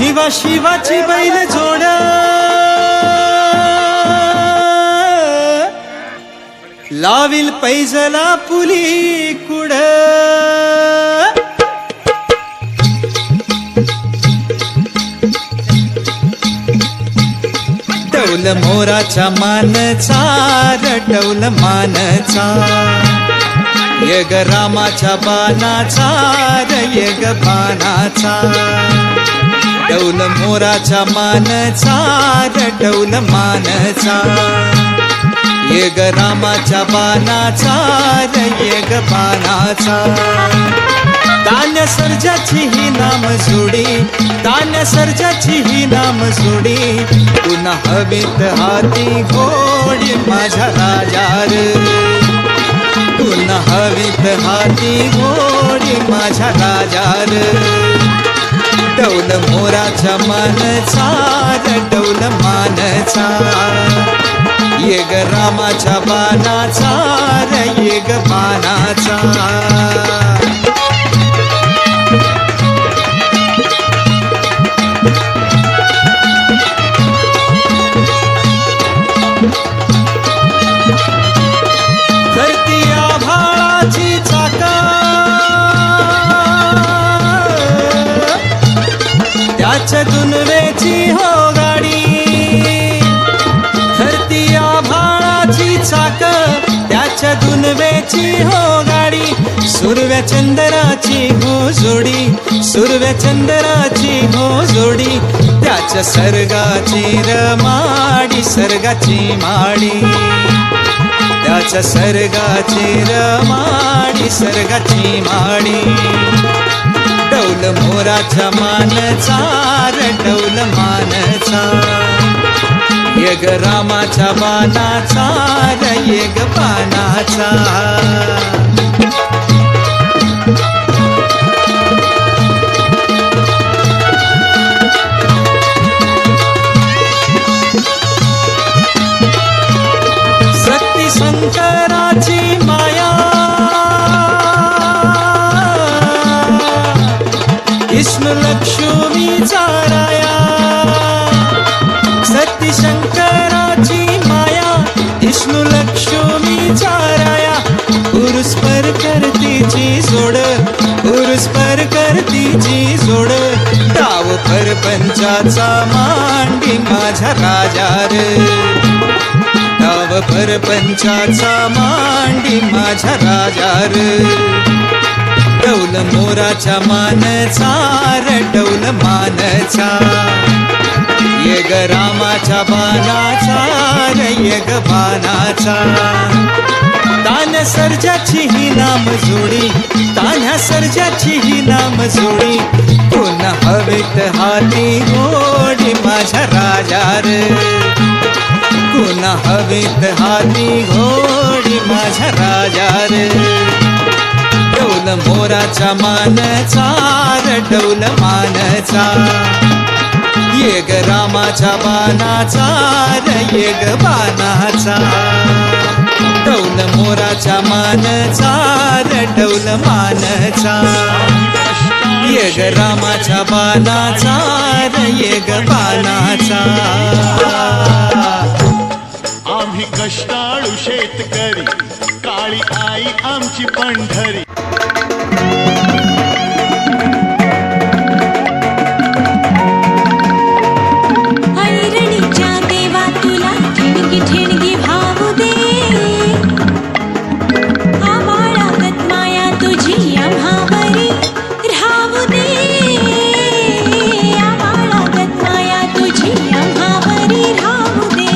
शिवा शिवाची बैल जोड लाविल पैजला पुली कुड डौल मोराच्या मानचा रटवल मानचा यग रामाच्या बाणाचा यग बाणाचा डौल मोराच्या मानचा रटवल मानचा यग रामाच्या बाणाचा यग बाणाचा तान्य सर्जाची ही नाम जोडी तान्य सर्जाची ही नाम जोडी पुन्हा हवेत हाती घोडी माझ्या राजार पुन्हा हवेत हाती घोडी माझ्या राजार डौल मोराच्या मानचा डौल मानचा येग रामाच्या बाणाचा येग बाणाचा त्याच्या दुनवेची हो गाडी धरती आभाळाची चाक त्याच्या दुनवेची हो गाडी सुरव्या चंद्राची हो जोडी सुरव्या चंद्राची हो जोडी त्याच्या सर्गाची रमाडी सर्गाची माडी त्याच्या सर्गाची रमाडी सर्गाची माडी डौल मोराच्या मानचा डौल मानचा यग रामाच्या बाणाचा यग बाणाचा शक्ती शंकराची माया विष्णु लक्ष्मीचा राया सती शंकराची माया विष्णु लक्ष्मीचा राया पुरुष पर करतीची जोड पुरुष पर करतीची जोड डाव परपंचाचा मांडी माझ्या राजार डाव परपंचाचा मांडी माझ्या राजार डौल मोराच्या मानचा डौल मानचा येग रामाच्या बाणाचा येग बाणाचा तान्या सर्जाची ही नाम जोडी तान्या सर्जाची ही नाम जोडी पुन्हा हवेत हाती घोडी माझ्या राजार पुन्हा हवेत हाती घोडी माझ्या राजार डौल मोराच्या मानचा डौल मानचा येग रामाच्या बाणाचा येग बाणाचा डौल मोराच्या मानचा डौल मानचा येग रामाच्या बाणाचा येग बाणाचा आम्ही कष्टाळू शेतकरी काळी आई आमची पंढरी ऐरणीच्या देवा तुला ठिणगी ठिणगी भावू दे आभाळागत माया तुझी आम्हावरी राहू दे आभाळागत माया तुझी आम्हावरी राहू दे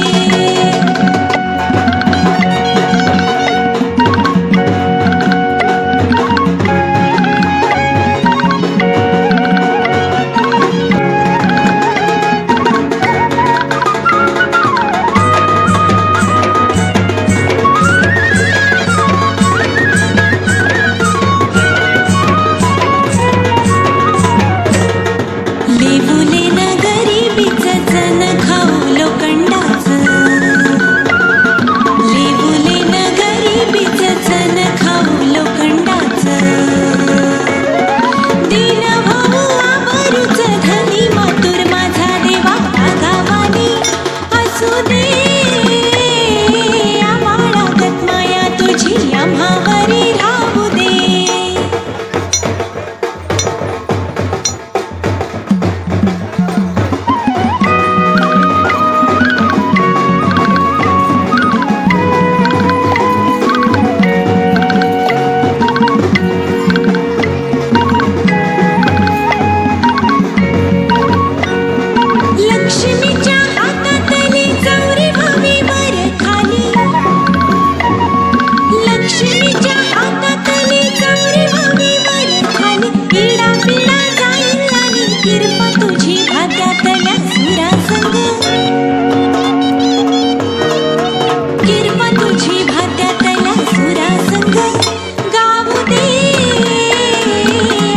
किरपा तुझी भात्यातल्या सुरासंग किरपा तुझी भात्यातल्या सुरासंग गाऊ दे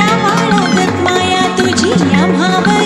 आम्हाला माया तुझी आम्हावर